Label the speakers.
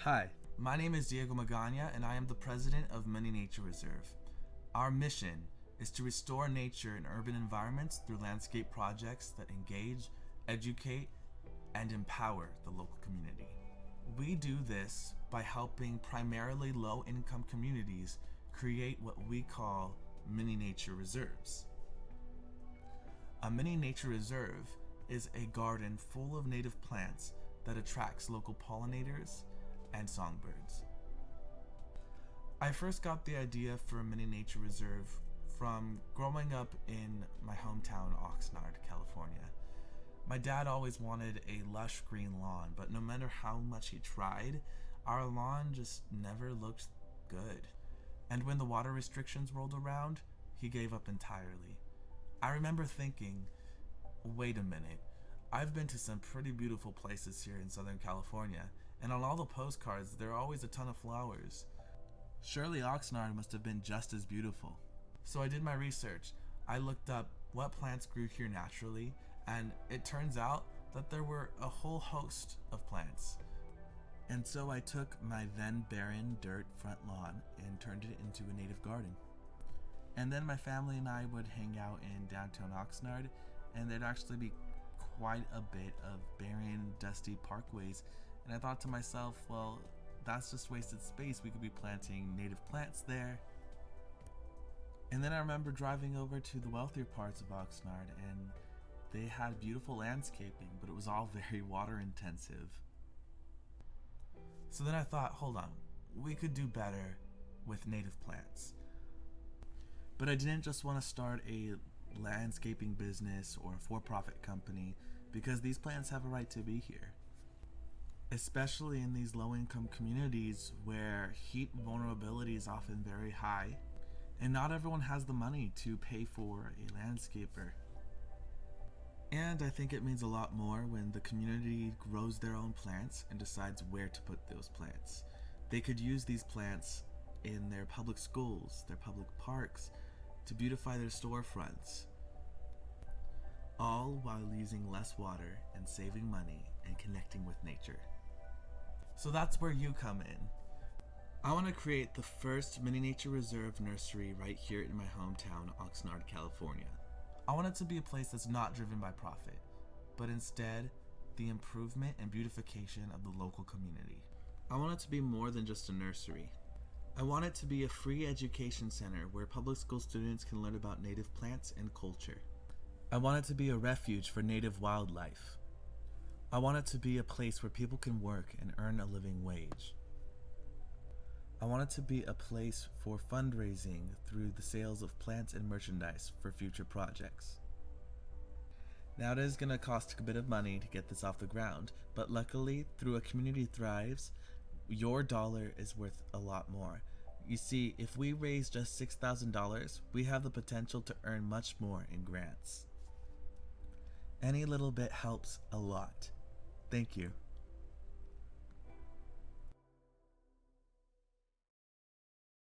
Speaker 1: Hi, my name is Diego Magana and I am the president of Mini Nature Reserve. Our mission is to restore nature in urban environments through landscape projects that engage, educate, and empower the local community. We do this by helping primarily low-income communities create what we call mini nature reserves. A mini nature reserve is a garden full of native plants that attracts local pollinators and songbirds. I first got the idea for a mini nature reserve from growing up in my hometown, Oxnard, California. My dad always wanted a lush green lawn, but no matter how much he tried, our lawn just never looked good. And when the water restrictions rolled around, he gave up entirely. I remember thinking, wait a minute, I've been to some pretty beautiful places here in Southern California, and on all the postcards there are always a ton of flowers. Surely Oxnard must have been just as beautiful. So I did my research. I looked up what plants grew here naturally, and it turns out that there were a whole host of plants. And so I took my then barren dirt front lawn and turned it into a native garden. And then my family and I would hang out in downtown Oxnard, and there'd actually be quite a bit of barren, dusty parkways. And I thought to myself, well, that's just wasted space. We could be planting native plants there. And then I remember driving over to the wealthier parts of Oxnard, and they had beautiful landscaping, but it was all very water intensive. So then I thought, hold on, we could do better with native plants. But I didn't just want to start a landscaping business or a for-profit company, because these plants have a right to be here. Especially in these low-income communities where heat vulnerability is often very high, and not everyone has the money to pay for a landscaper. And I think it means a lot more when the community grows their own plants and decides where to put those plants. They could use these plants in their public schools, their public parks, to beautify their storefronts, all while using less water and saving money and connecting with nature. So that's where you come in. I want to create the first mini nature reserve nursery right here in my hometown, Oxnard, California. I want it to be a place that's not driven by profit, but instead the improvement and beautification of the local community. I want it to be more than just a nursery. I want it to be a free education center where public school students can learn about native plants and culture. I want it to be a refuge for native wildlife. I want it to be a place where people can work and earn a living wage. I want it to be a place for fundraising through the sales of plants and merchandise for future projects. Now it is going to cost a bit of money to get this off the ground, but luckily, through A Community Thrives, your dollar is worth a lot more. You see, if we raise just $6,000, we have the potential to earn much more in grants. Any little bit helps a lot. Thank you.